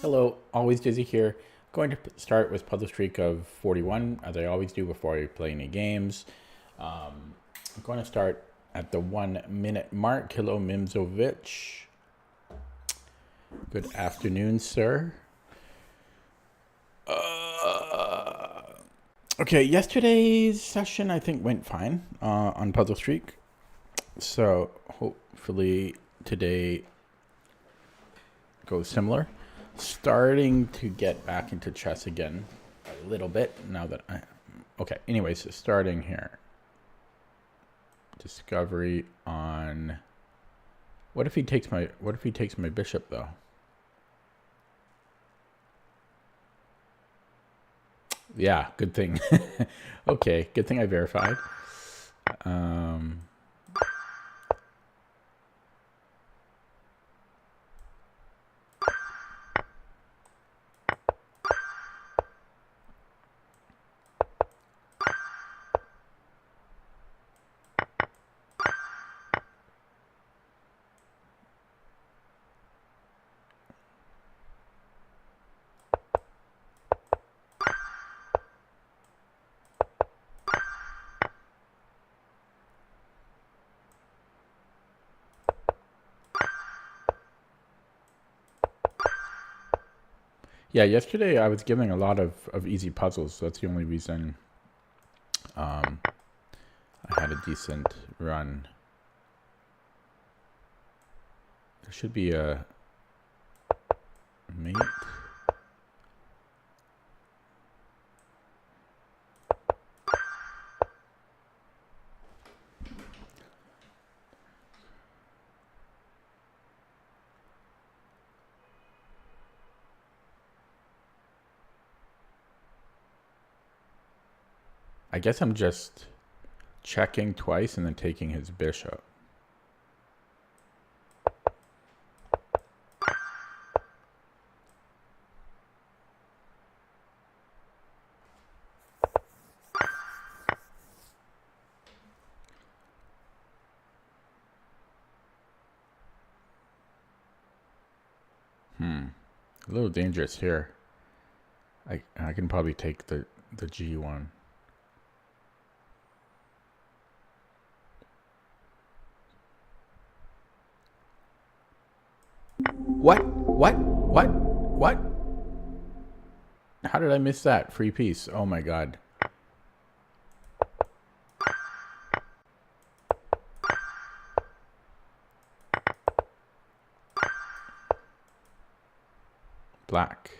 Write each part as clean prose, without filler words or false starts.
Hello, always Dizzy here. Going to start with puzzle streak of 41, as I always do before I play any games. I'm going to start at the 1 minute mark. Hello, Mimzovic. Good afternoon, sir. Okay, yesterday's session I think went fine on puzzle streak. So hopefully today goes similar. Starting to get back into chess again a little bit now that okay, anyways, so starting here. Discovery on what if he takes my bishop though? Yeah, good thing. Okay, good thing I verified. Yeah, yesterday I was giving a lot of easy puzzles. So that's the only reason I had a decent run. There should be a mate. I guess I'm just checking twice and then taking his bishop. A little dangerous here. I can probably take the G1. What? What? What? What? How did I miss that? Free piece. Oh my god. Black.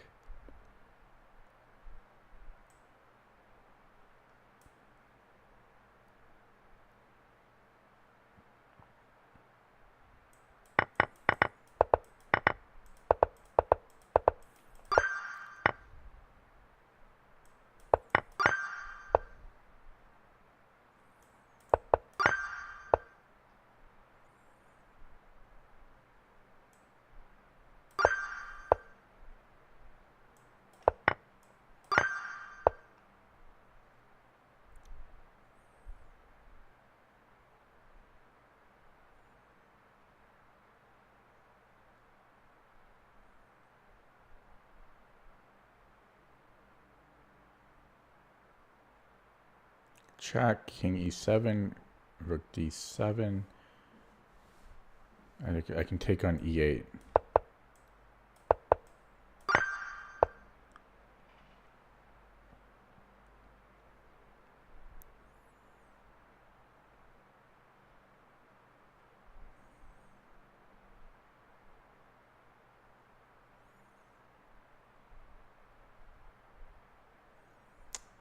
Check, king e7, rook d7. I can take on e8.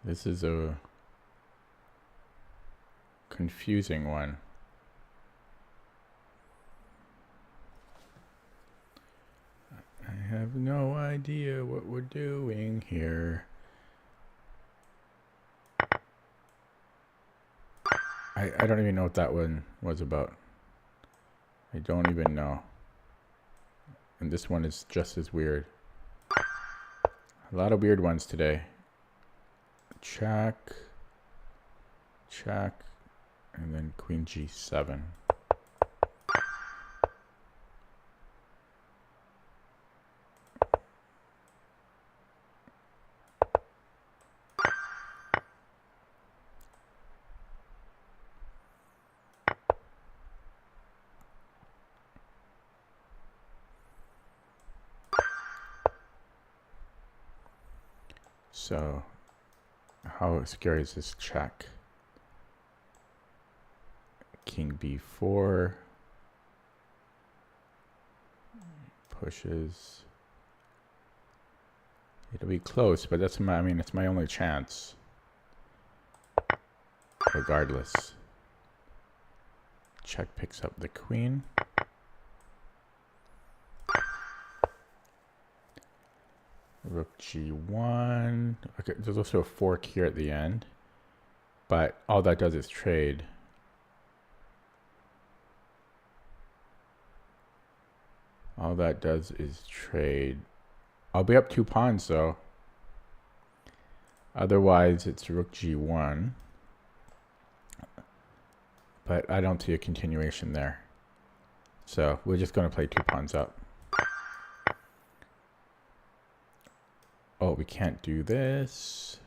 This is a confusing one. I have no idea what we're doing here. I don't even know what that one was about. I don't even know. And this one is just as weird. A lot of weird ones today. Check. Check. And then queen g7. So how scary is this check? King b4 pushes. It'll be close, but that's my, I mean, it's my only chance. Regardless. Check picks up the queen. Rook g1. Okay, there's also a fork here at the end, but all that does is trade. All that does is trade. I'll be up 2 pawns though. Otherwise, it's rook g1. But I don't see a continuation there. So we're just going to play 2 pawns up. Oh, we can't do this.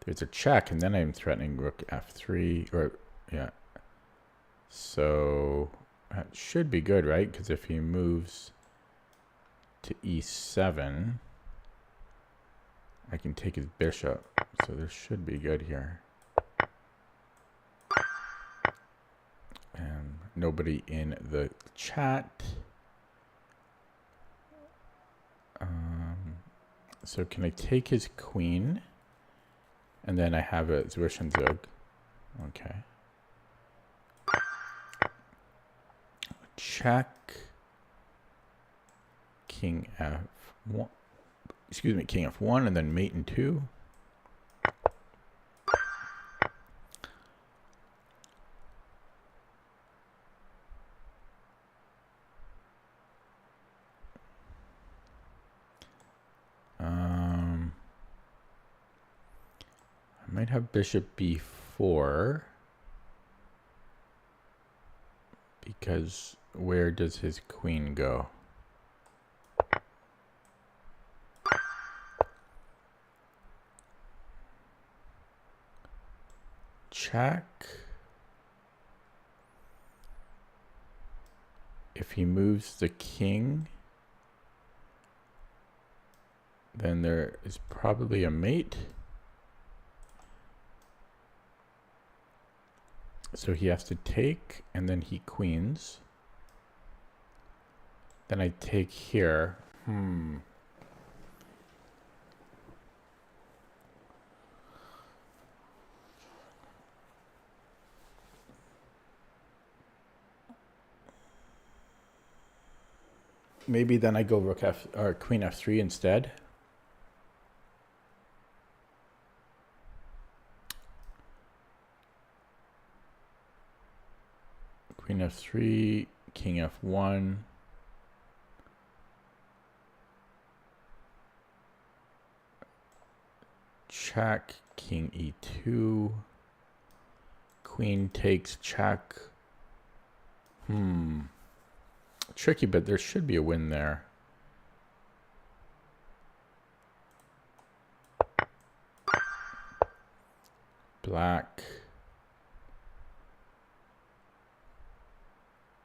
There's a check, and then I'm threatening rook f3. Or, yeah. So that should be good, right? Because if he moves to e7, I can take his bishop. So this should be good here. And nobody in the chat. So can I take his queen? And then I have a Zwischenzug. Okay. Check. King f1. Excuse me, king f1, and then mate in 2. I might have bishop b4 because where does his queen go? Check. If he moves the king, then there is probably a mate. So he has to take, and then he queens. Then I take here. Maybe then I go rook f or queen f3 instead. Queen f3, king f1. Check, king e2. Queen takes check. Tricky, but there should be a win there. Black.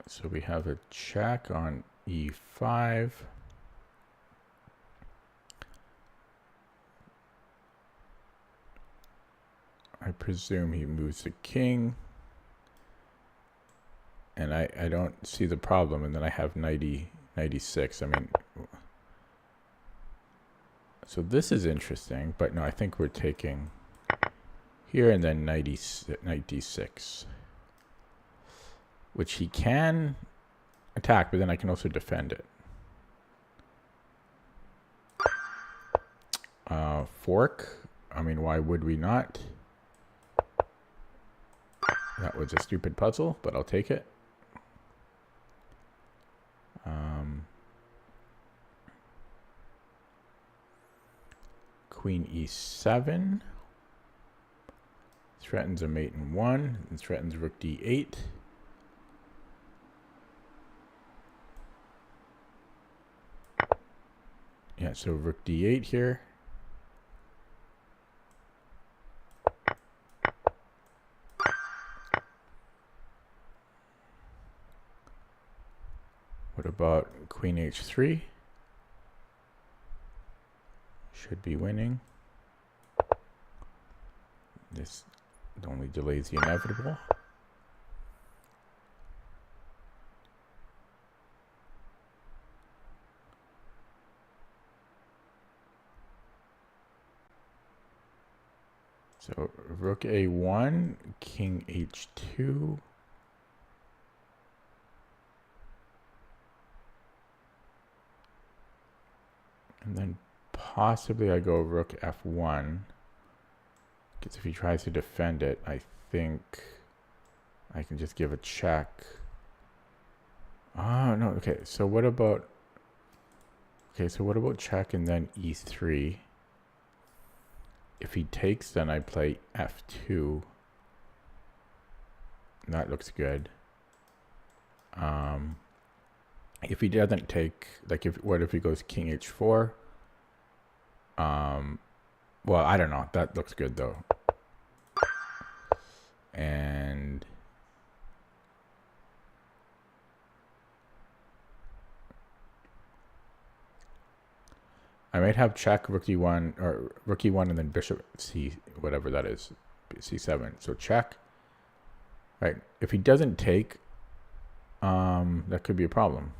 So we have a check on e5. I presume he moves the king. And I don't see the problem. And then I have 96. I mean, so this is interesting. But no, I think we're taking here and then 96. Which he can attack, but then I can also defend it. Fork. I mean, why would we not? That was a stupid puzzle, but I'll take it. Queen e7. Threatens a mate in 1. And threatens rook d8. Yeah, so rook d8 here. What about queen h3? should be winning. This only delays the inevitable. So rook a1, king h2. And then possibly I go rook f1. Because if he tries to defend it, I think I can just give a check. Oh, no, okay. So what about... Okay, so what about check and then e3? If he takes, then I play f2. That looks good. If he doesn't take, like, what if he goes king h4? Well, I don't know. That looks good though. And I might have check rook e1 or rook e1 and then bishop c, whatever that is, c7. So check. Right. If he doesn't take, that could be a problem.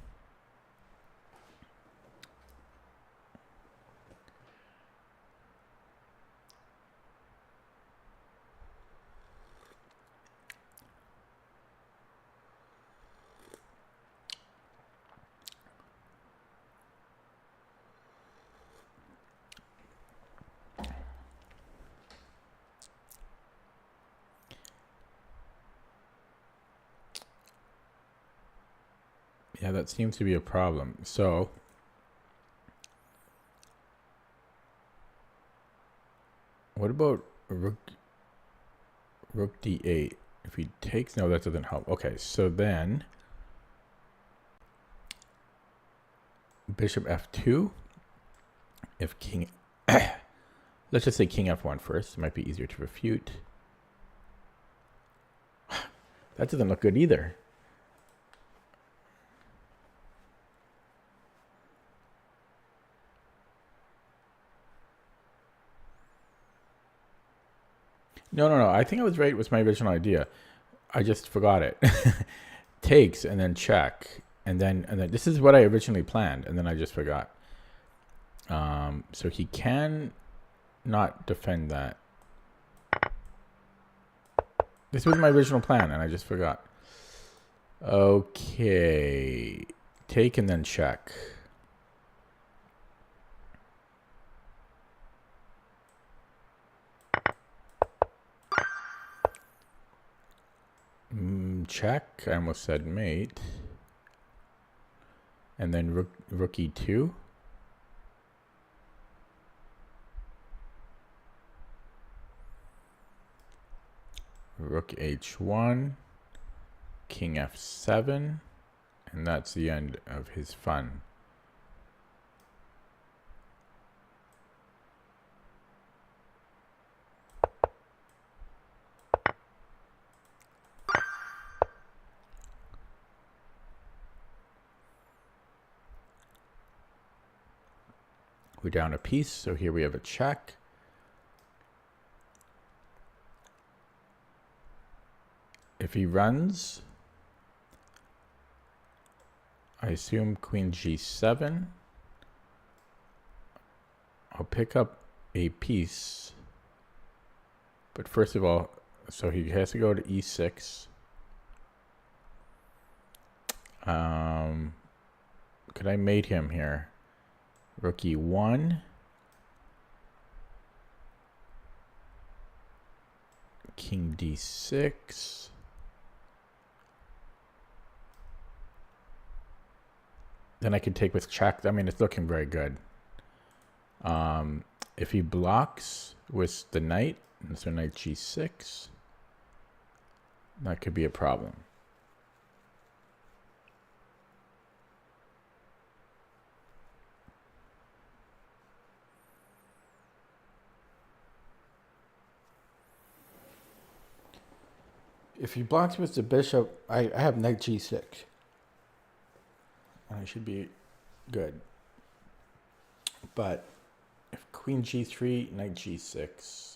Yeah, that seems to be a problem. So what about rook d8? If he takes, no, that doesn't help. Okay, so then bishop f2. If king, let's just say king f1 first. It might be easier to refute. That doesn't look good either. No. I think I was right. It was my original idea. I just forgot it. Takes and then check. And then this is what I originally planned. And then I just forgot. So he can not defend that. This was my original plan and I just forgot. Okay. Take and then check. Check. I almost said mate. And then rook e2. Rook h1. King f7. And that's the end of his fun. We're down a piece, so here we have a check. If he runs, I assume queen g7. I'll pick up a piece. But first of all, so he has to go to e6. Could I mate him here? Rook e1. King d6. Then I could take with check. I mean, it's looking very good. If he blocks with the knight, so knight g6, that could be a problem. If he blocks with the bishop, I have knight g6. And I should be good. But If queen g3, knight g6.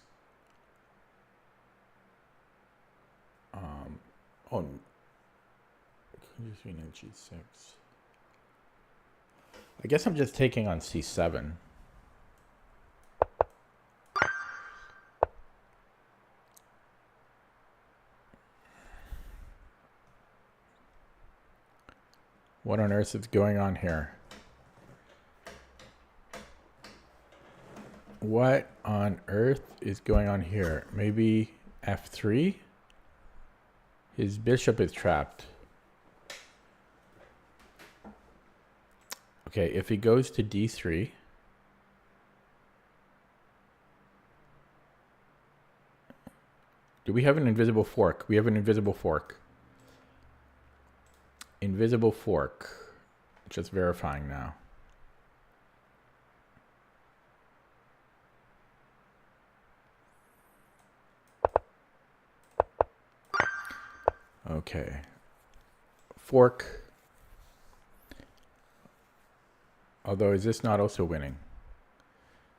Oh, queen g3, knight g6. I guess I'm just taking on c7. What on earth is going on here? What on earth is going on here? Maybe f3? His bishop is trapped. Okay, if he goes to d3, do we have an invisible fork? We have an invisible fork. Invisible fork. Just verifying now. Okay. Fork. Although, is this not also winning?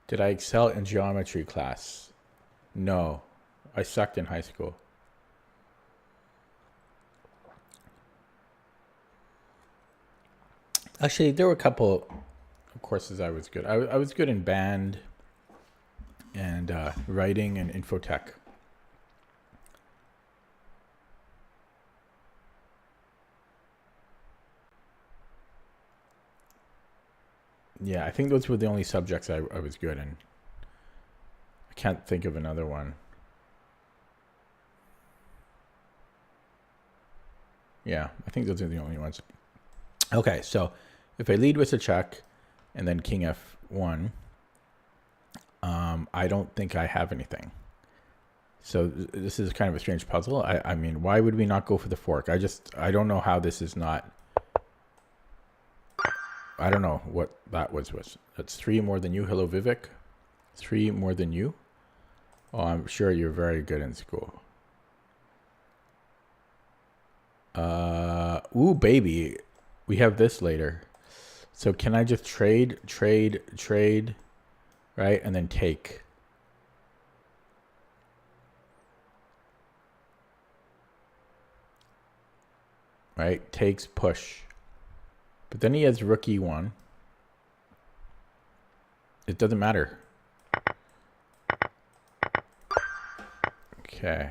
Did I excel in geometry class? No. I sucked in high school. Actually, there were a couple of courses I was good. I was good in band and writing and infotech. Yeah, I think those were the only subjects I was good in. I can't think of another one. Yeah, I think those are the only ones. Okay, so if I lead with a check and then king f1, I don't think I have anything. So this is kind of a strange puzzle. I mean, why would we not go for the fork? I don't know how this is not. I don't know what that was. That's 3 more than you. Hello, Vivek. 3 more than you. Oh, I'm sure you're very good in school. Ooh, baby. We have this later. So can I just trade, right? And then take. Right? Takes, push. But then he has rook e1. It doesn't matter. Okay.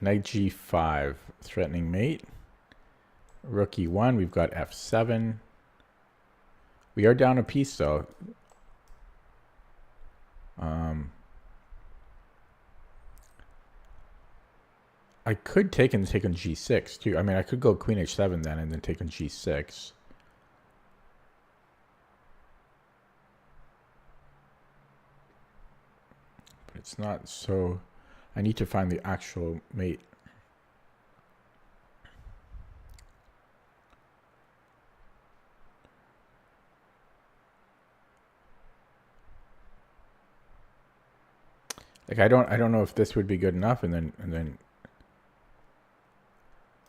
Knight g5, threatening mate. Rook e1, we've got f7. We are down a piece though. I could take on g6 too. I mean, I could go queen h7 then and then take on g6. But it's not so. I need to find the actual mate. Like I don't know if this would be good enough, and then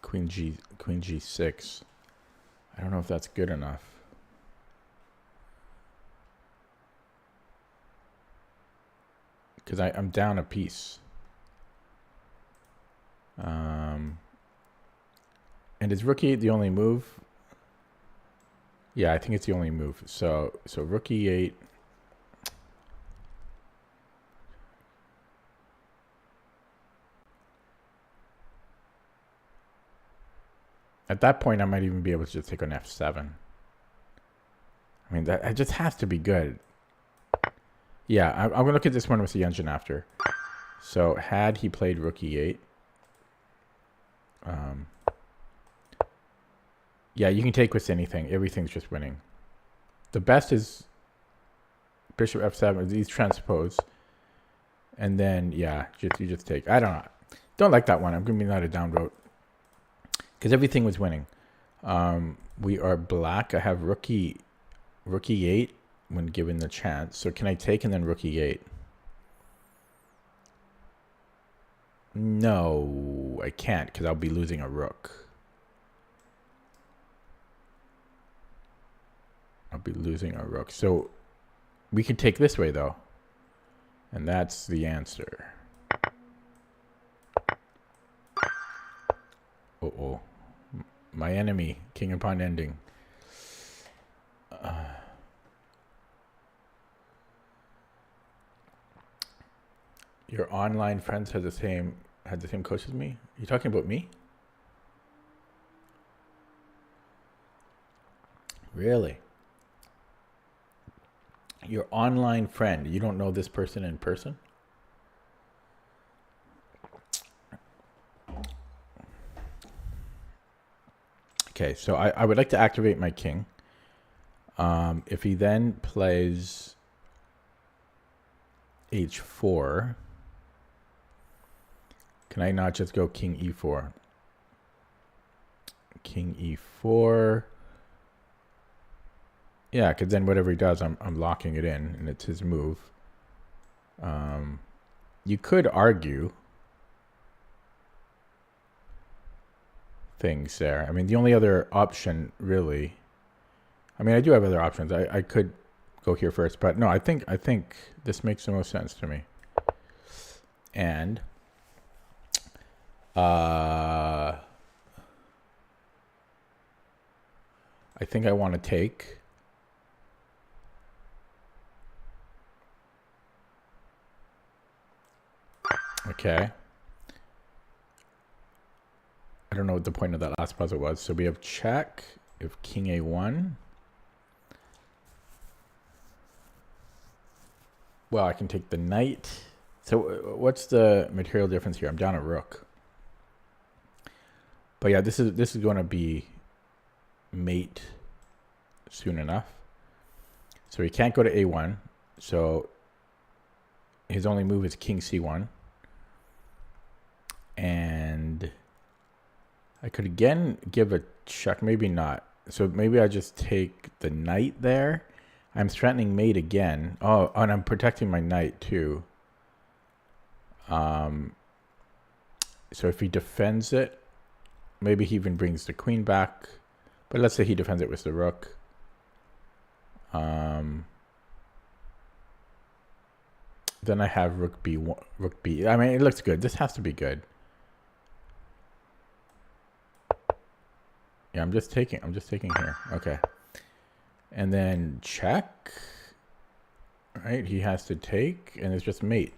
queen g6. I don't know if that's good enough. Because I'm down a piece. And is rook e8 the only move? Yeah, I think it's the only move. So rook e8. At that point, I might even be able to just take on f7. I mean, that it just has to be good. Yeah, I'm going to look at this one with the engine after. So had he played rook e8. Yeah, you can take with anything. Everything's just winning. The best is bishop f7, these transpose. And then, yeah, you just take. I don't like that one. I'm going to be not a down vote. Because everything was winning. We are black. I have rook e8 when given the chance. So can I take and then rook e8? No. Ooh, I can't because I'll be losing a rook. I'll be losing a rook. So we could take this way, though. And that's the answer. Uh-oh. My enemy, king and pawn ending. Your online friends had the same coach as me? You talking about me? Really? Your online friend, you don't know this person in person? Okay, so I would like to activate my king. If he then plays h4, can I not just go king e4? King e4. Yeah, because then whatever he does, I'm locking it in, and it's his move. You could argue things there. I mean, the only other option, really. I mean, I do have other options. I could go here first, but no, I think this makes the most sense to me. And I think I want to take. Okay. I don't know what the point of that last puzzle was. So we have check. If king a1. Well, I can take the knight. So what's the material difference here? I'm down a rook. But yeah, this is going to be mate soon enough. So he can't go to a1. So his only move is king c1. And I could again give a check, maybe not. So maybe I just take the knight there. I'm threatening mate again. Oh, and I'm protecting my knight too. So if he defends it, maybe he even brings the queen back. But let's say he defends it with the rook. Then I have rook b. I mean, it looks good. This has to be good. Yeah, I'm just taking here. Okay. And then check. Right? He has to take, and it's just mate.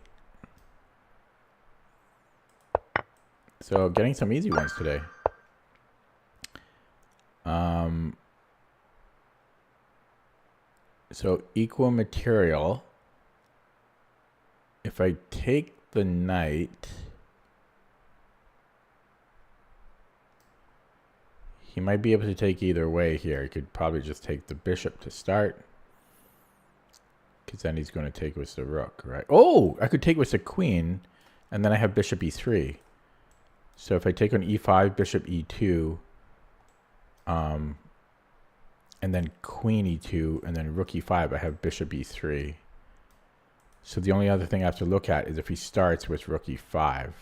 So getting some easy ones today. So equal material. If I take the knight, he might be able to take either way here. He could probably just take the bishop to start. Because then he's going to take with the rook, right? Oh, I could take with the queen, and then I have bishop e3. So if I take on e5, bishop e2, and then queen e2, and then rook e5, I have bishop e3. So the only other thing I have to look at is if he starts with rook e5.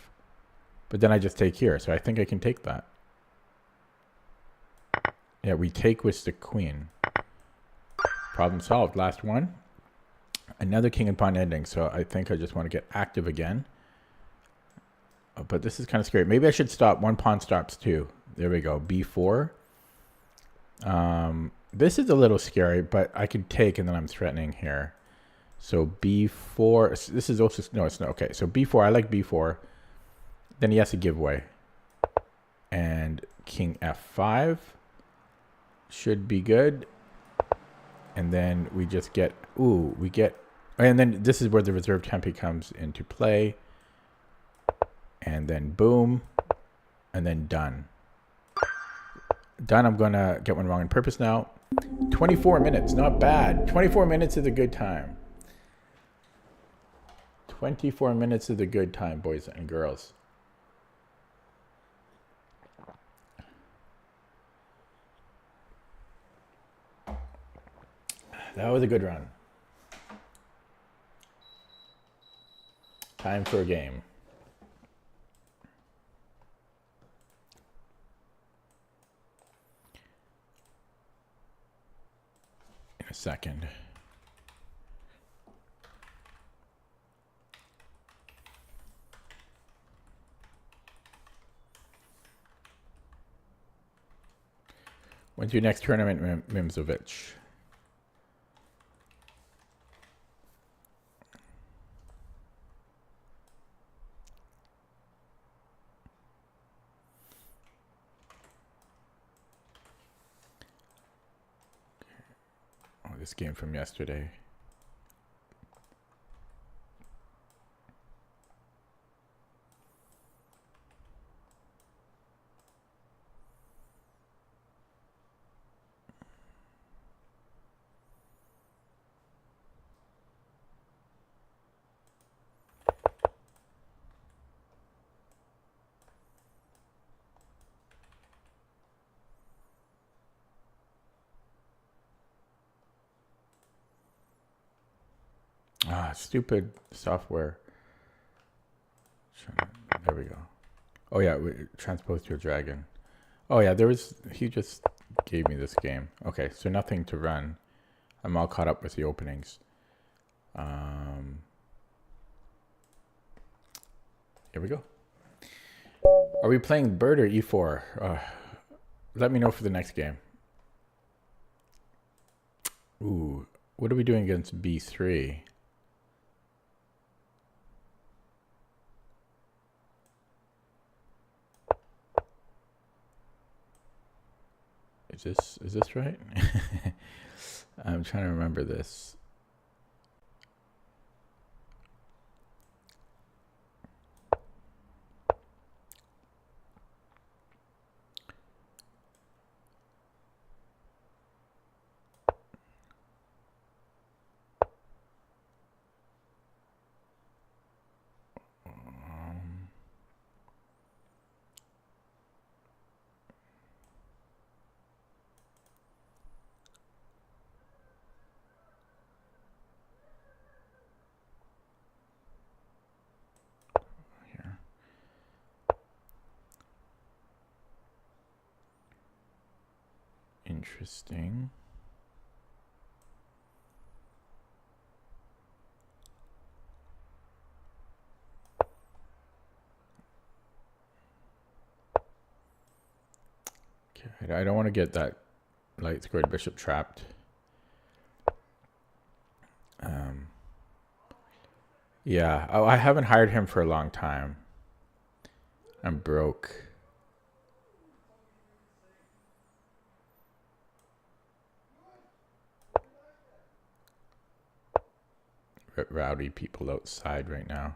But then I just take here, so I think I can take that. Yeah, we take with the queen. Problem solved. Last one. Another king and pawn ending, so I think I just want to get active again. But this is kind of scary. Maybe I should stop. One pawn stops too. There we go. b4. This is a little scary, but I could take, and then I'm threatening here. So b4. This is also... No, it's not. Okay, so b4. I like b4. Then he has to give way. And king f5 should be good. And then we just get... Ooh, we get... And then this is where the reserve tempi comes into play. And then boom. And then done. Done. I'm going to get one wrong on purpose now. 24 minutes. Not bad. 24 minutes is a good time. 24 minutes is a good time, boys and girls. That was a good run. Time for a game. a second. When's your next tournament, Mimzovic? Oh, this game from yesterday. Ah, stupid software. There we go. Oh yeah, transposed to a dragon. Oh yeah, he just gave me this game. Okay, so nothing to run. I'm all caught up with the openings. Here we go. Are we playing bird or e4? Let me know for the next game. Ooh, what are we doing against b3? Is this right? I'm trying to remember this. Interesting. Okay, I don't want to get that light squared bishop trapped. Yeah, I haven't hired him for a long time. I'm broke. Rowdy people outside right now.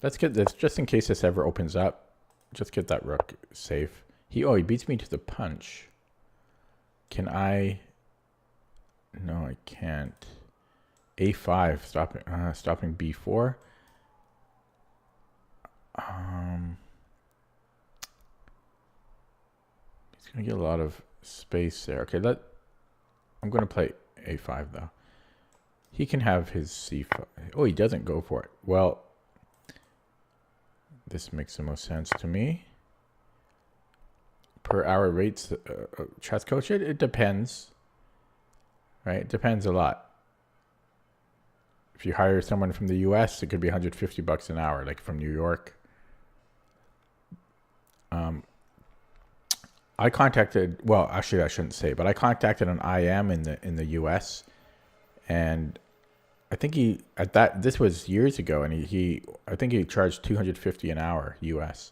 Let's get this, just in case this ever opens up. Just get that rook safe. He beats me to the punch. Can I? No, I can't. A5, stopping b4. He's gonna get a lot of space there. Okay, I'm gonna play a5 though. He can have his c5. Oh, he doesn't go for it. Well, this makes the most sense to me. Per hour rates, chess coach, it depends. Right? It depends a lot. If you hire someone from the US, it could be $150 an hour, like from New York. I contacted, well, actually I shouldn't say, but I contacted an IM in the US, and I think this was years ago, and I think he charged $250 an hour US.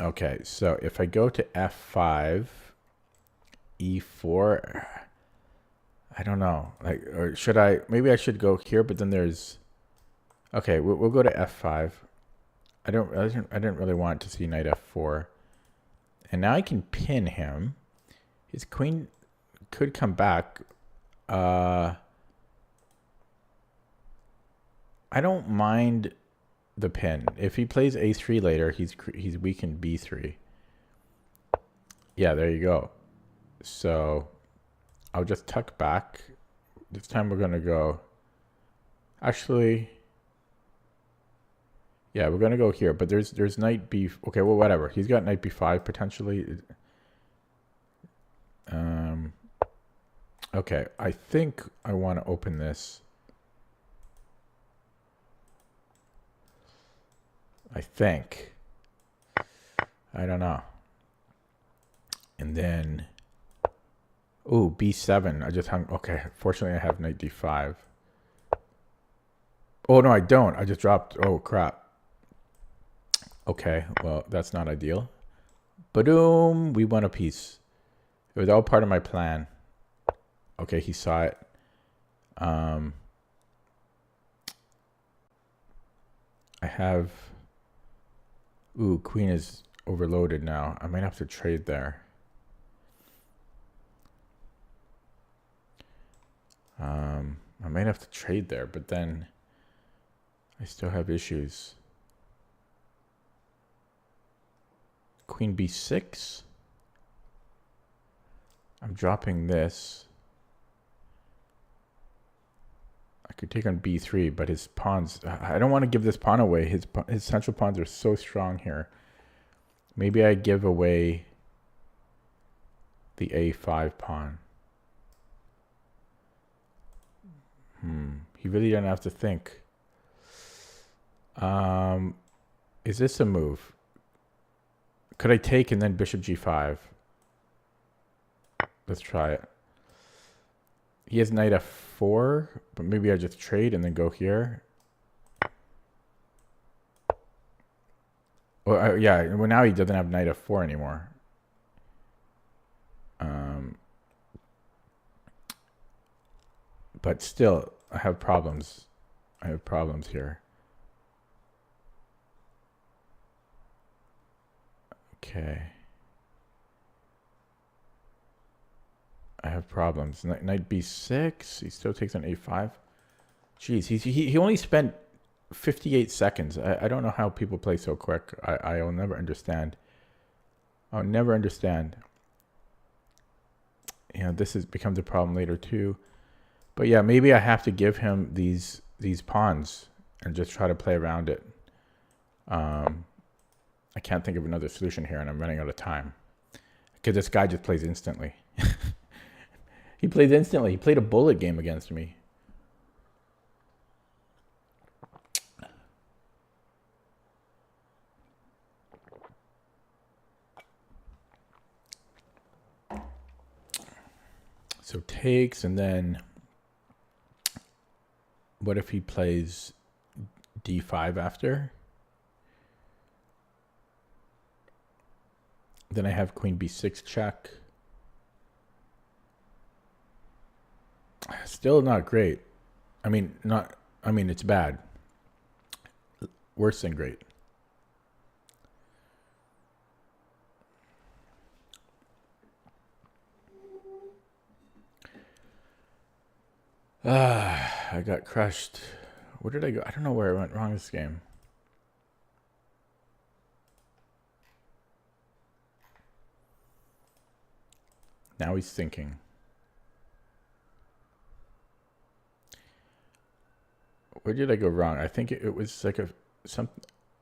Okay, so if I go to F5, E4, I don't know, or should I? Maybe I should go here, but then there's. Okay, we'll go to F5. I didn't really want to see knight F4, and now I can pin him. His queen could come back. I don't mind the pin. If he plays A3 later, he's weakened B3. Yeah, there you go. So I'll just tuck back. This time we're gonna go. Actually, yeah, we're gonna go here. But there's knight B. Okay, well, whatever. He's got knight B5 potentially. Okay, I think I want to open this. I think. I don't know. And then, ooh, b7. I just hung. Okay, fortunately I have knight d5. Oh no, I don't. I just dropped. Oh crap. Okay, well that's not ideal. Boom, we won a piece. It was all part of my plan. Okay, he saw it. I have. Ooh, queen is overloaded now. I might have to trade there. I might have to trade there, but then I still have issues. Queen b6. I'm dropping this. I could take on b3, but his pawns... I don't want to give this pawn away. His central pawns are so strong here. Maybe I give away the a5 pawn. He really doesn't have to think. Is this a move? Could I take and then bishop g5? Let's try it. He has knight f4, but maybe I just trade and then go here. Well, yeah, well now he doesn't have knight f4 anymore. But still, I have problems. I have problems here. Okay. I have problems. Knight b6. He still takes on a5. Jeez, he only spent 58 seconds. I don't know how people play so quick. I'll never understand. I'll never understand. You know, this becomes a problem later too. But yeah, maybe I have to give him these pawns and just try to play around it. I can't think of another solution here, and I'm running out of time. Because this guy just plays instantly. He plays instantly. He played a bullet game against me. So takes, and then what if he plays d5 after? Then I have queen b6 check. Still not great. I mean, it's bad. Worse than great. I got crushed. Where did I go? I don't know where I went wrong this game. Now he's thinking. Where did I go wrong? I think it was like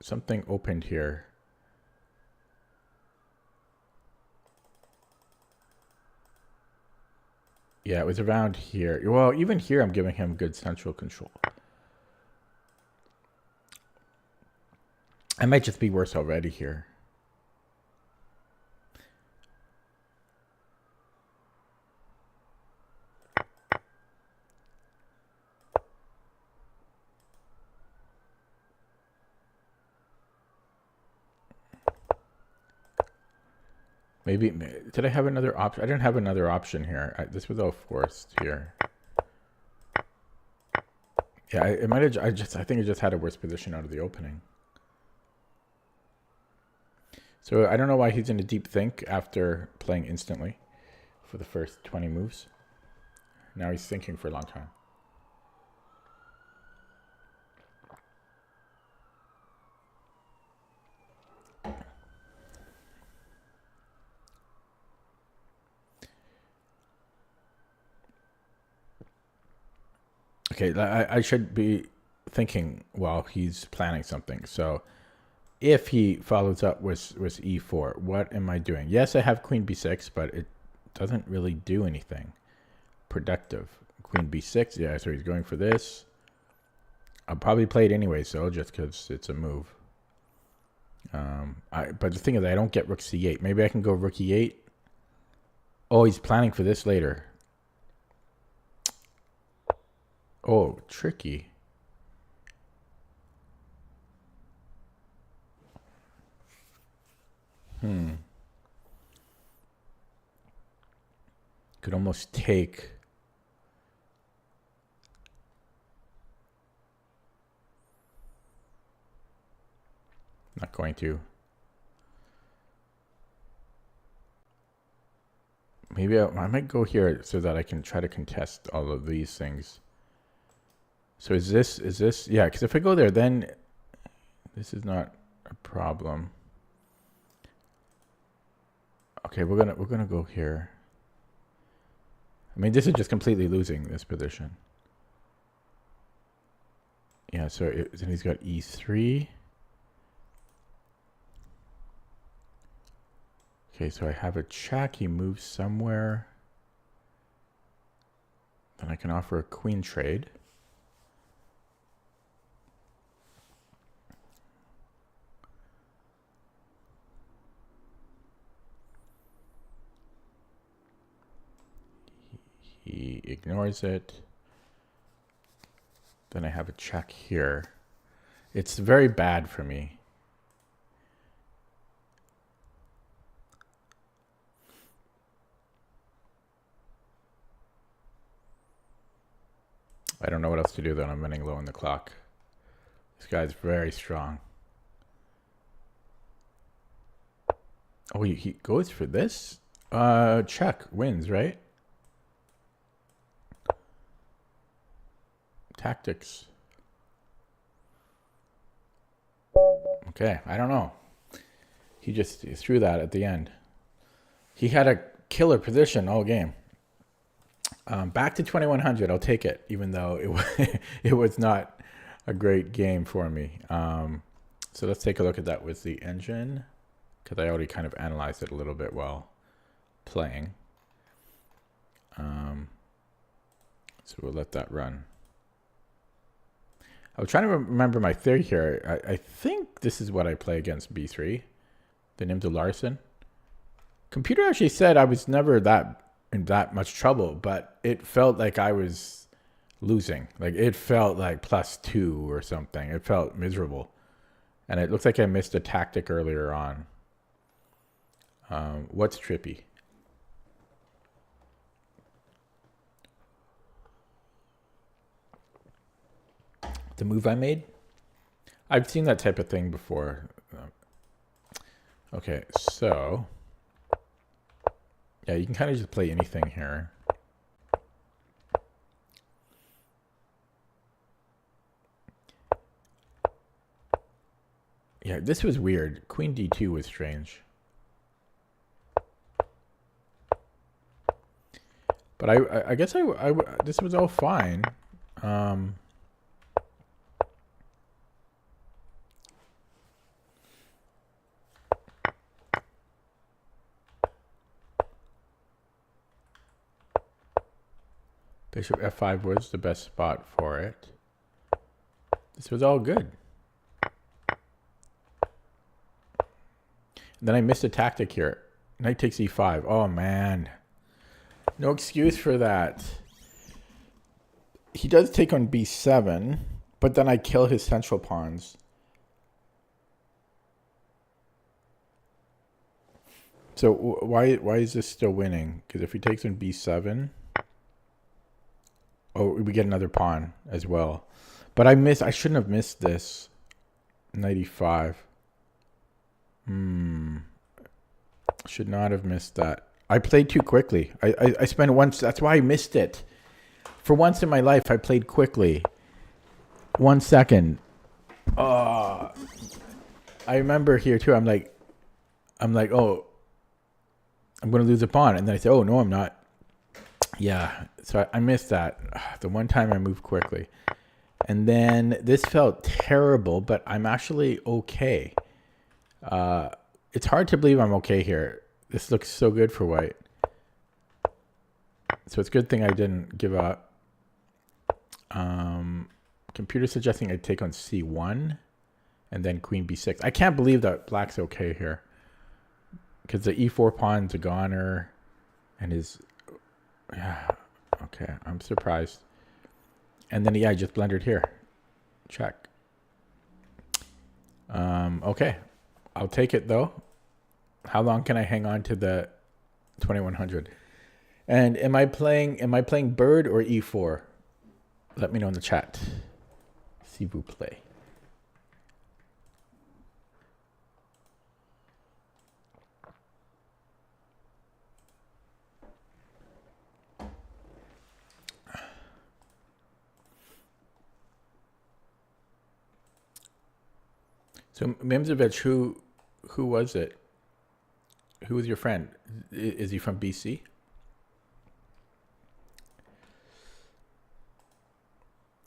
something opened here. Yeah, it was around here. Well, even here I'm giving him good central control. I might just be worse already here. Maybe, did I have another option? I didn't have another option here. This was all forced here. Yeah, it might have, I think it just had a worse position out of the opening. So I don't know why he's in a deep think after playing instantly for the first 20 moves. Now he's thinking for a long time. Okay, I should be thinking while he's planning something. So if he follows up with e4, what am I doing? Yes, I have queen b6, but it doesn't really do anything. productive. Queen b6. Yeah, so he's going for this. I'll probably play it anyway, so just because it's a move. But the thing is, I don't get rook c8. Maybe I can go rook e8. Oh, he's planning for this later. Oh, tricky. Could almost take. Not going to. Maybe I might go here so that I can try to contest all of these things. So is this, yeah, because if I go there, then this is not a problem. Okay, we're gonna go here. I mean, this is just completely losing this position. Yeah, so then he's got e3. Okay, so I have a check. He moves somewhere. Then I can offer a queen trade. He ignores it. Then I have a check here. It's very bad for me. I don't know what else to do, though. I'm running low on the clock. This guy's very strong. Oh, he goes for this? Check. Wins, right? Tactics. Okay, I don't know. He just threw that at the end. He had a killer position all game. Back to 2100. I'll take it, even though it was not a great game for me. So let's take a look at that with the engine, because I already kind of analyzed it a little bit while playing. So we'll let that run. I was trying to remember my theory here. I think this is what I play against b3, the Nimta Larsen. Computer actually said I was never in that much trouble, but it felt like I was losing. Like it felt like +2 or something. It felt miserable. And it looks like I missed a tactic earlier on. What's trippy? The move I made? I've seen that type of thing before. Okay, so yeah, you can kind of just play anything here. Yeah, this was weird. Queen d2 was strange. But I guess this was all fine. Bishop f5 was the best spot for it. This was all good. And then I missed a tactic here. Knight takes e5. Oh, man. No excuse for that. He does take on b7, but then I kill his central pawns. So why is this still winning? Because if he takes on b7... Oh, we get another pawn as well. But I shouldn't have missed this. Knight e5. Should not have missed that. I played too quickly. I spent once. That's why I missed it. For once in my life, I played quickly. 1 second. I remember here too. I'm like, oh, I'm going to lose a pawn. And then I say, oh, no, I'm not. Yeah, so I missed that. The one time I moved quickly. And then this felt terrible, but I'm actually okay. It's hard to believe I'm okay here. This looks so good for white. So it's a good thing I didn't give up. Computer suggesting I take on c1 and then queen b6. I can't believe that black's okay here because the e4 pawn's a goner and his... Yeah, okay, I'm surprised. And then, yeah, I just blundered here. Check. Okay, I'll take it though. How long can I hang on to the 2100? And am I playing bird or e4? Let me know in the chat. S'il vous plaît. So Mimzovich, who was it? Who was your friend? Is he from BC?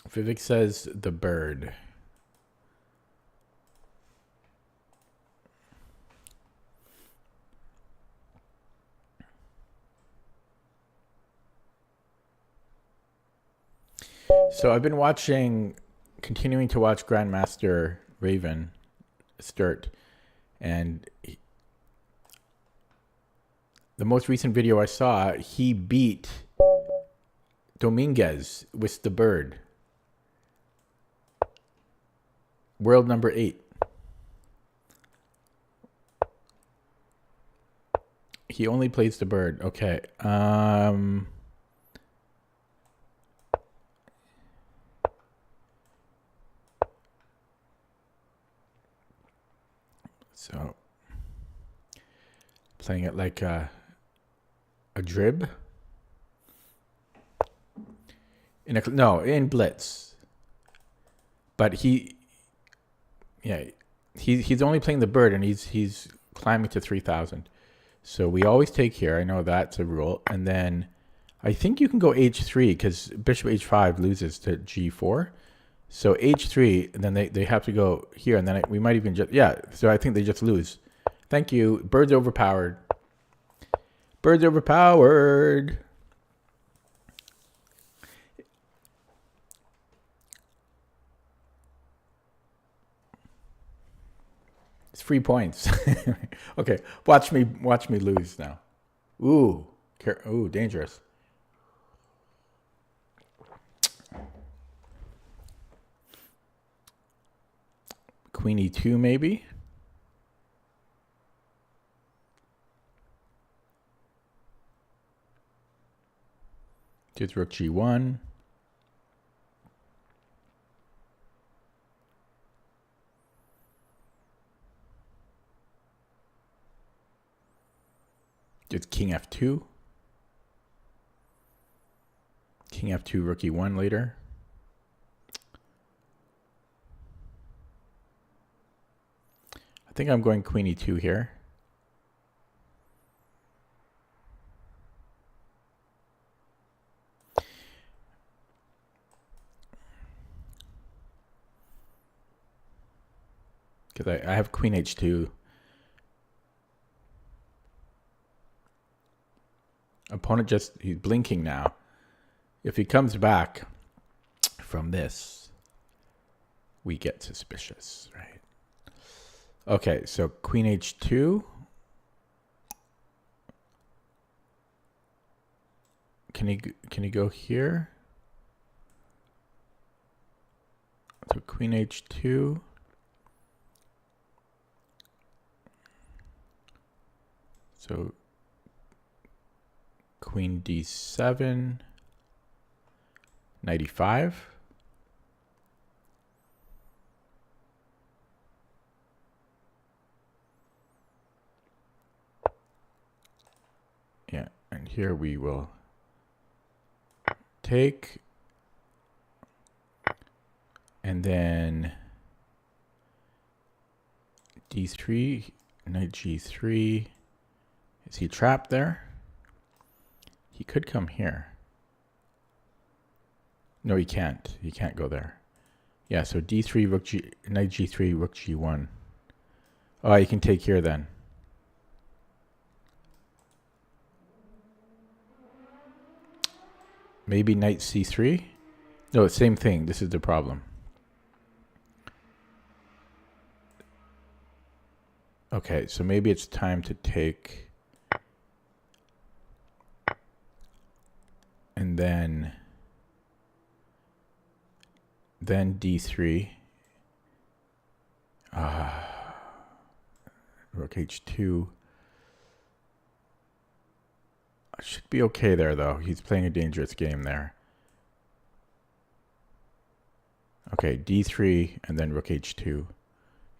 Vivek says the bird. So I've been continuing to watch Grandmaster Raven Sturt, and the most recent video I saw, he beat Dominguez with the bird. World number 8. He only plays the bird. Okay. So playing it like a drib. In blitz. But he's only playing the bird, and he's climbing to 3,000. So we always take here. I know that's a rule. And then I think you can go h3 because bishop h5 loses to g4. So h3, and then they have to go here, and then we might even just... Yeah, so I think they just lose. Thank you. Bird's overpowered. Bird's overpowered. It's 3 points. Okay, watch me lose now. Ooh, dangerous. Queen e2 maybe. Just rook g1. Just king f2. King f2, rook e1 later. I think I'm going queen e2 here. Because I have queen h2. Opponent he's blinking now. If he comes back from this, we get suspicious, right? Okay, so queen h2. Can he go here? So queen h2. So queen d7, 95. Yeah, and here we will take, and then d3, knight g3. Is he trapped there? He could come here. No, he can't. He can't go there. Yeah, so d3, rook g, knight g3, rook g1. Oh, you can take here then. Maybe knight c3? No, same thing. This is the problem. Okay, so maybe it's time to take... And then d3. Rook h2. Should be okay there, though. He's playing a dangerous game there. Okay, d3 and then rook h2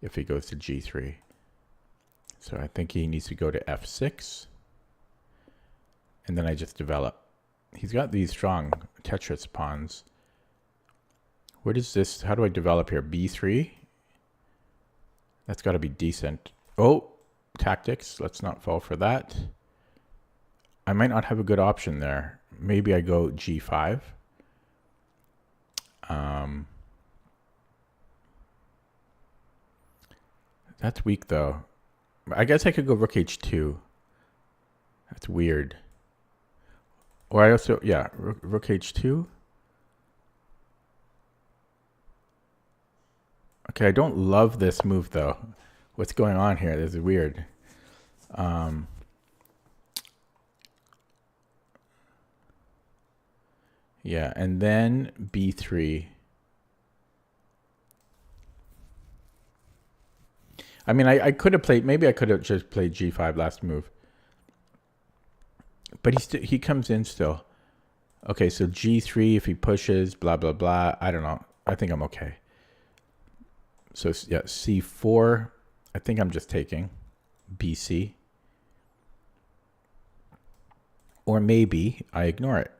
if he goes to g3. So I think he needs to go to f6. And then I just develop. He's got these strong Tetris pawns. What is this? How do I develop here? b3? That's got to be decent. Oh, tactics. Let's not fall for that. I might not have a good option there. Maybe I go g5. That's weak, though. I guess I could go rook h2. That's weird. Or I also, yeah, rook h2. Okay, I don't love this move, though. What's going on here? This is weird. Yeah, and then b3. I mean, I could have played, maybe I could have just played g5 last move. But he comes in still. Okay, so g3 if he pushes, blah, blah, blah. I don't know. I think I'm okay. So, yeah, c4. I think I'm just taking bc. Or maybe I ignore it.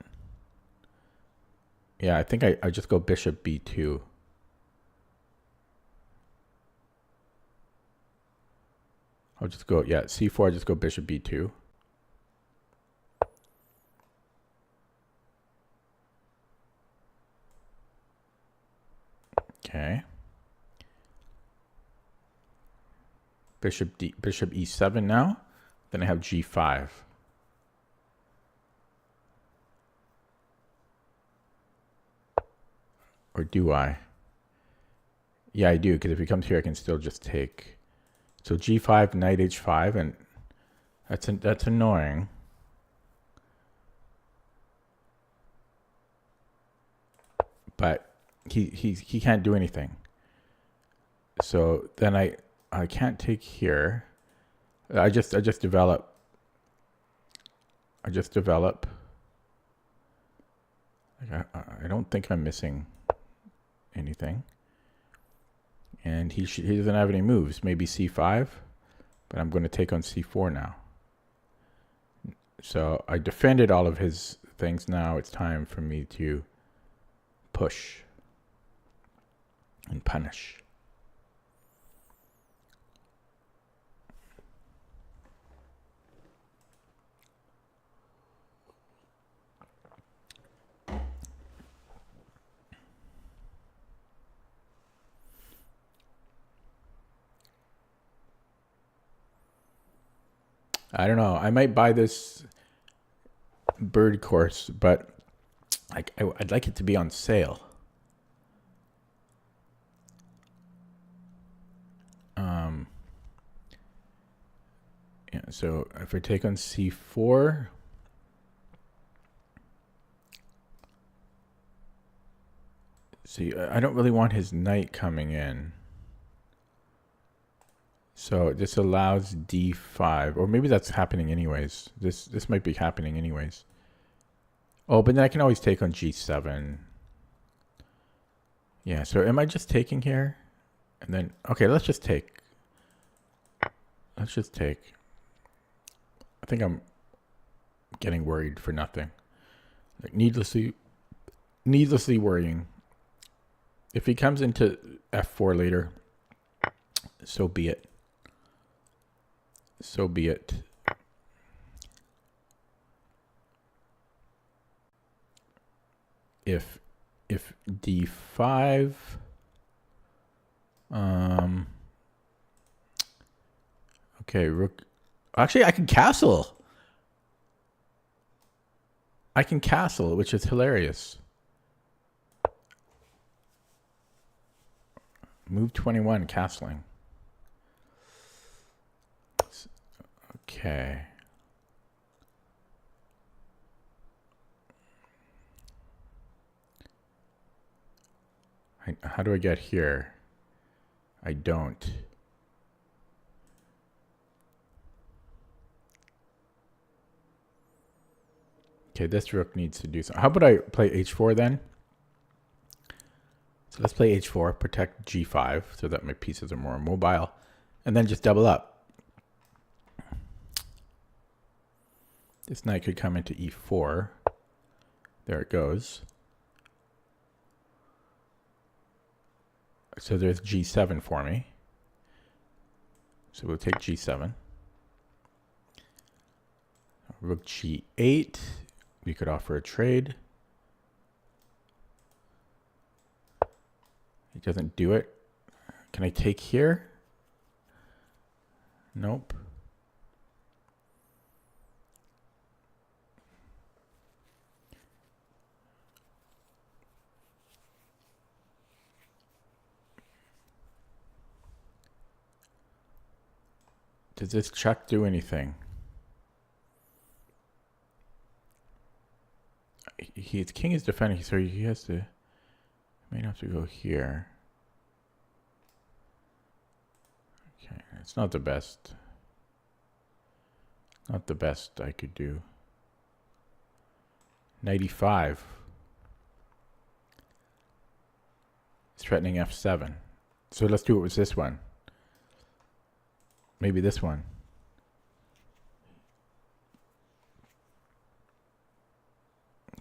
Yeah, I think I just go bishop b2. I'll just go, yeah, c4, I just go bishop b2. Okay. Bishop e7 now. Then I have g5. Or do I? Yeah, I do, because if he comes here, I can still just take. So g5, knight h5, and that's annoying. But he can't do anything. So then I can't take here. I just develop. I don't think I'm missing anything. And he doesn't have any moves. Maybe c5, but I'm going to take on c4 now. So I defended all of his things. Now it's time for me to push and punish. I don't know. I might buy this bird course, but I'd like it to be on sale. Yeah, so if I take on c4, see, I don't really want his knight coming in. So this allows d5, or maybe that's happening anyways. This might be happening anyways. Oh, but then I can always take on g7. Yeah, so am I just taking here? And then, okay, let's just take. Let's just take. I think I'm getting worried for nothing. Like needlessly worrying. If he comes into f4 later, so be it. So be it. If d5, okay, rook. Actually, I can castle. I can castle, which is hilarious. Move 21, castling. Okay. How do I get here? I don't. Okay, this rook needs to do something. How about I play h4 then? So let's play h4, protect g5 so that my pieces are more mobile, and then just double up. This knight could come into e4. There it goes. So there's g7 for me. So we'll take g7. Rook g8. We could offer a trade. He doesn't do it. Can I take here? Nope. Does this check do anything? His king is defending, so he has to. May have to go here. Okay, it's not the best. Not the best I could do. 95. It's threatening f7. So let's do it with this one. Maybe this one.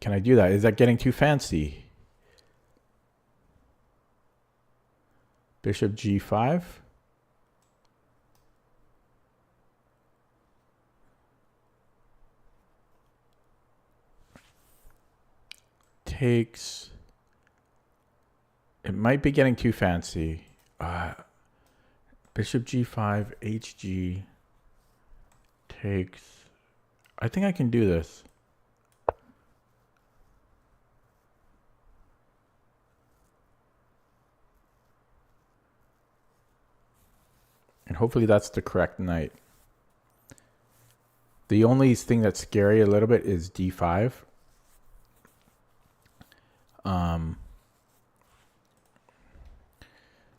Can I do that? Is that getting too fancy? Bishop g5. Takes. It might be getting too fancy. Bishop g5, hg takes. I think I can do this. And hopefully that's the correct knight. The only thing that's scary a little bit is d5.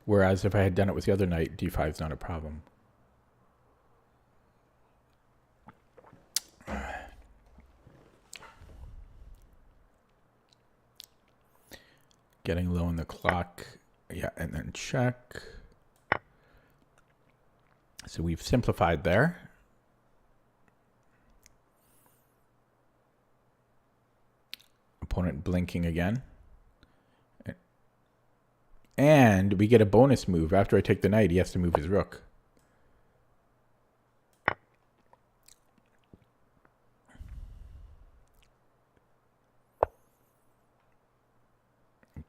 Whereas if I had done it with the other knight, d5 is not a problem. Getting low on the clock. Yeah, and then check. So we've simplified there. Opponent blinking again. And we get a bonus move. After I take the knight, he has to move his rook.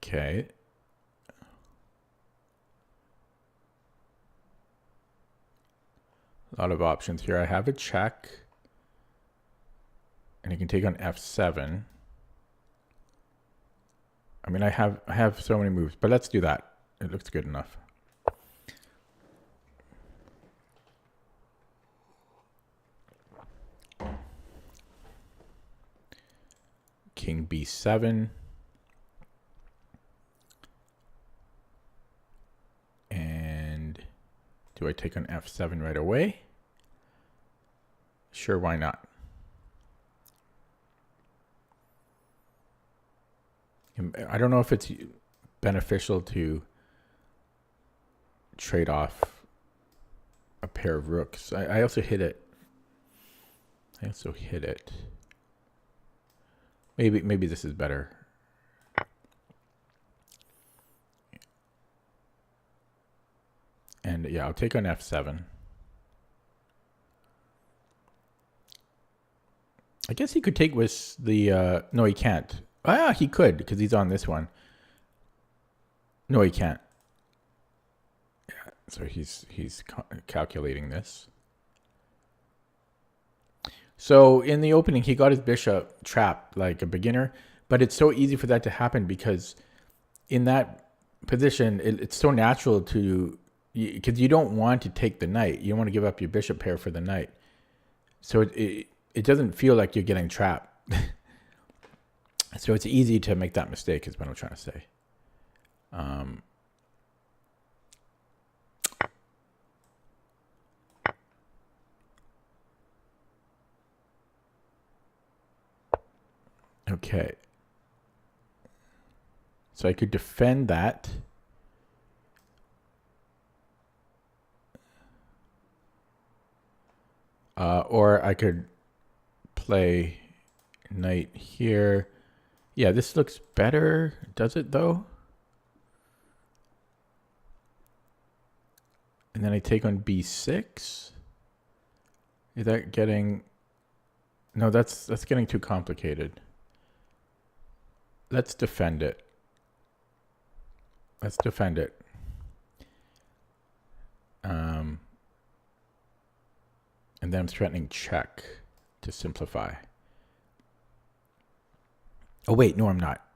Okay. A lot of options here. I have a check. And he can take on f7. I mean, I have so many moves, but let's do that. It looks good enough. King b7. And do I take on f7 right away? Sure, why not? I don't know if it's beneficial to trade off a pair of rooks. I also hit it. Maybe this is better. And yeah, I'll take on f7. I guess he could take with the no, he can't. Ah, he could, because he's on this one. No, he can't. Yeah, so he's calculating this. So in the opening, he got his bishop trapped like a beginner, but it's so easy for that to happen because in that position, it's so natural to, because you don't want to take the knight. You don't want to give up your bishop pair for the knight. So it doesn't feel like you're getting trapped. So it's easy to make that mistake is what I'm trying to say. Okay. So I could defend that. Or I could play knight here. Yeah, this looks better. Does it though? And then I take on b6. Is that getting... No, that's getting too complicated. Let's defend it. Let's defend it. And then I'm threatening check to simplify. Oh, wait. No, I'm not.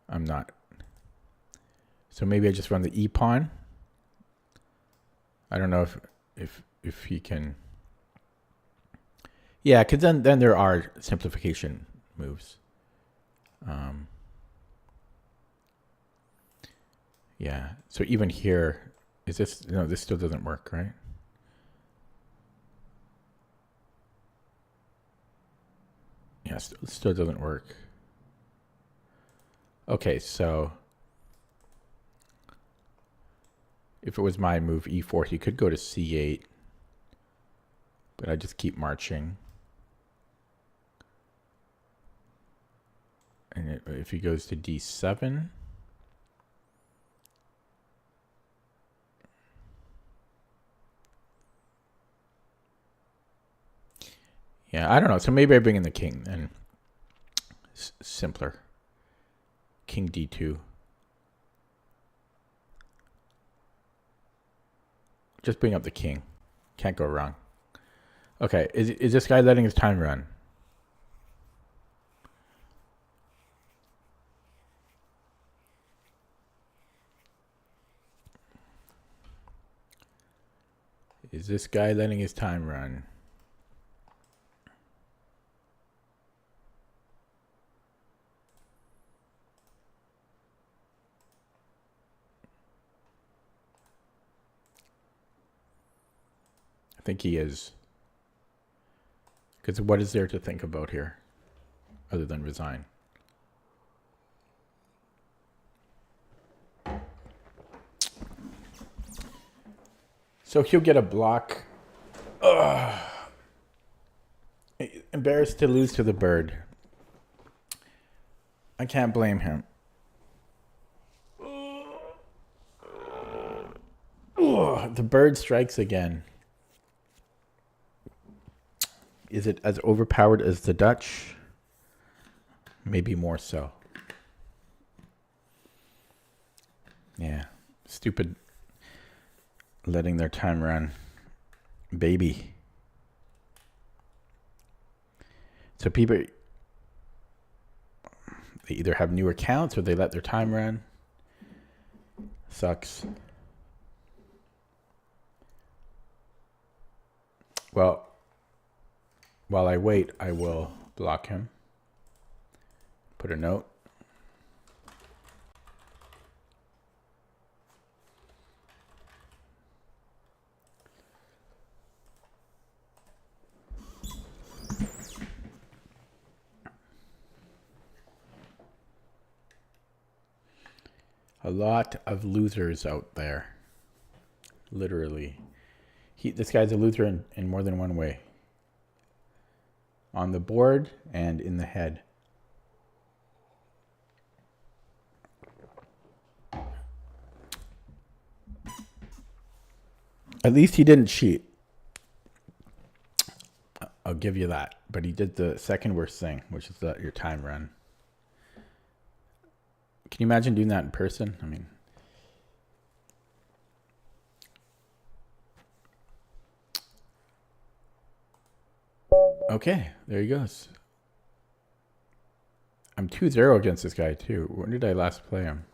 I'm not. So maybe I just run the e-pawn. I don't know if he can... Yeah, because then there are simplification moves. Yeah, so even here, is this... No, this still doesn't work, right? Yeah, still doesn't work. Okay, so... If it was my move e4, he could go to c8. But I just keep marching. And if he goes to d7... Yeah, I don't know. So maybe I bring in the king and simpler. King d2. Just bring up the king. Can't go wrong. Okay, is this guy letting his time run? Is this guy letting his time run? I think he is. Because what is there to think about here other than resign? So he'll get a block. Ugh. Embarrassed to lose to the bird. I can't blame him. Ugh. The bird strikes again. Is it as overpowered as the Dutch? Maybe more so. Yeah. Stupid letting their time run. Baby. So people, they either have new accounts or they let their time run. Sucks. Well, while I wait, I will block him. Put a note. A lot of losers out there. Literally. This guy's a loser in more than one way. On the board and in the head. At least he didn't cheat. I'll give you that. But he did the second worst thing, which is your time run. Can you imagine doing that in person? I mean... Okay, there he goes. I'm 2-0 against this guy too. When did I last play him?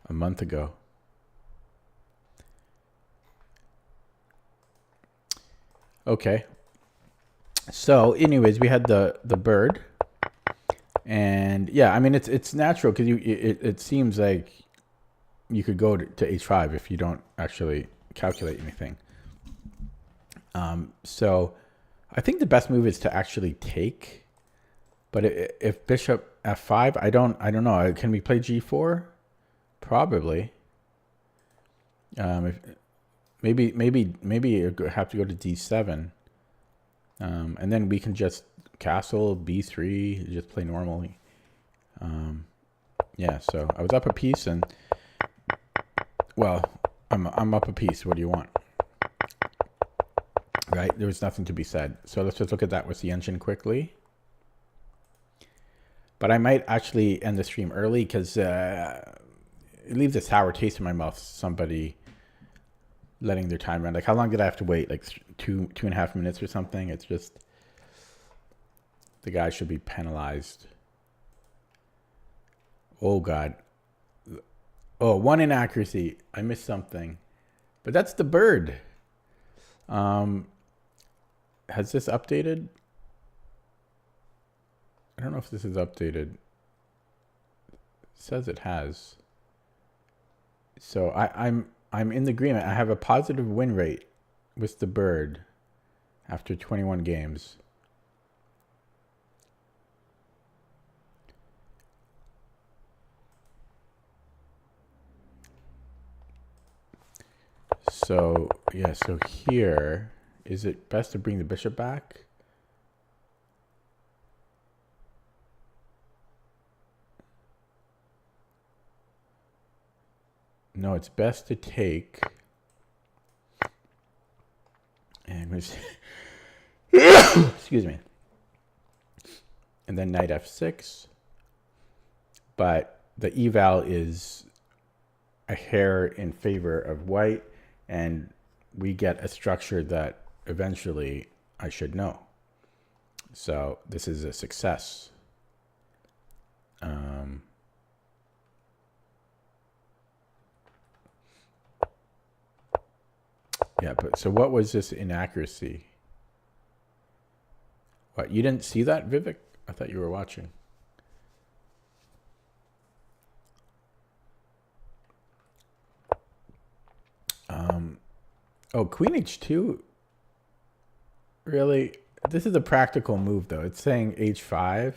A month ago. Okay. So, anyways, we had the bird, and yeah, I mean it's natural because it seems like you could go to h5 if you don't actually calculate anything. So, I think the best move is to actually take. But if bishop f5, I don't know. Can we play g4? Probably. If, maybe you have to go to d7. And then we can just castle b3, just play normally. Yeah, so I was up a piece, and well, I'm up a piece. What do you want? Right? There was nothing to be said. So let's just look at that with the engine quickly. But I might actually end the stream early because it leaves a sour taste in my mouth. Somebody letting their time run. Like, how long did I have to wait? Like 2.5 minutes or something? It's just, the guy should be penalized. Oh, God. Oh, one inaccuracy. I missed something. But that's the bird. Has this updated? I don't know if this is updated. It says it has. So I'm in the agreement. I have a positive win rate with the bird after 21 games. So, yeah, so here, is it best to bring the bishop back? No, it's best to take. And excuse me. And then knight f6. But the eval is a hair in favor of white, and we get a structure that eventually I should know. So this is a success. Yeah, but so what was this inaccuracy? What, you didn't see that, Vivek? I thought you were watching. Oh, Queen H2? Really? This is a practical move, though. It's saying H5.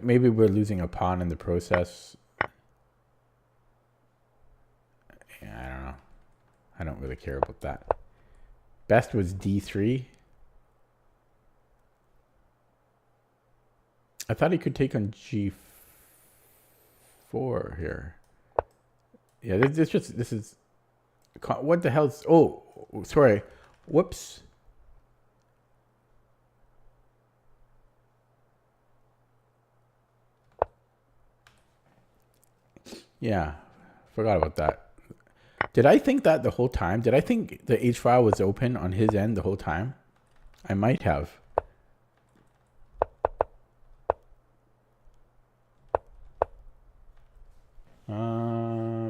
Maybe we're losing a pawn in the process. Yeah, I don't know. I don't really care about that. Best was D3. I thought he could take on G4 here. Yeah, this is... What the hell's... Oh, sorry. Whoops. Yeah, forgot about that. Did I think that the whole time? Did I think the H file was open on his end the whole time? I might have.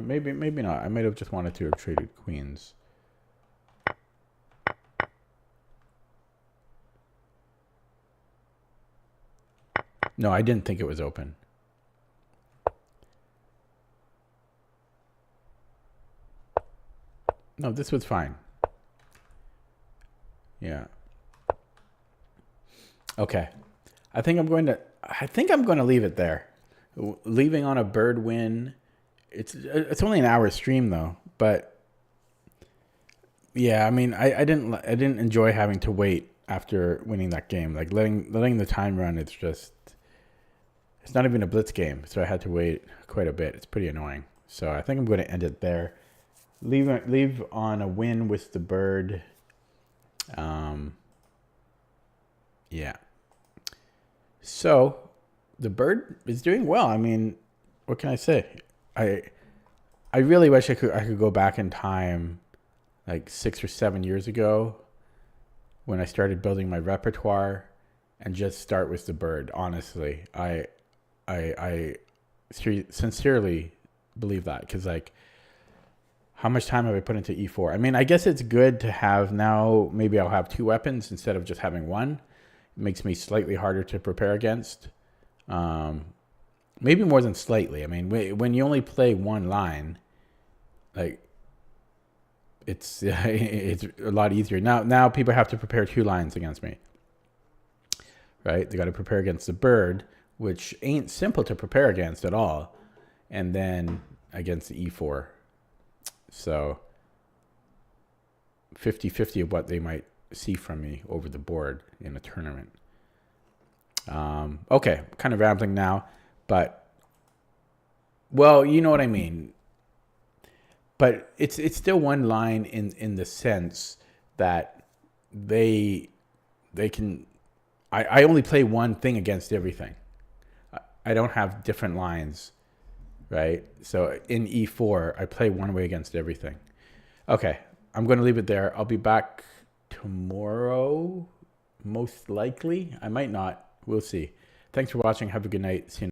Maybe not. I might have just wanted to have traded queens. No, I didn't think it was open. No, this was fine. Yeah. Okay. I think I'm going to leave it there. Leaving on a bird win. It's only an hour stream though, but yeah, I mean, I didn't enjoy having to wait after winning that game. Like letting the time run, it's not even a blitz game, so I had to wait quite a bit. It's pretty annoying. So I think I'm going to end it there. Leave on a win with the bird. Yeah. So the bird is doing well. I mean, what can I say? I really wish I could go back in time like 6 or 7 years ago when I started building my repertoire and just start with the bird. Honestly, I sincerely believe that, because like, how much time have I put into E4? I mean, I guess it's good to have now. Maybe I'll have 2 weapons instead of just having one. It makes me slightly harder to prepare against. Maybe more than slightly. I mean, when you only play one line, like, it's it's a lot easier. Now people have to prepare 2 lines against me, right? They got to prepare against the bird, which ain't simple to prepare against at all, and then against the E4. So 50-50 of what they might see from me over the board in a tournament. Okay, kind of rambling now, but, well, you know what I mean. But it's still one line in the sense that they can. I only play one thing against everything. I don't have different lines, right? So in E4, I play one way against everything. Okay, I'm going to leave it there. I'll be back tomorrow, most likely. I might not. We'll see. Thanks for watching. Have a good night. See you.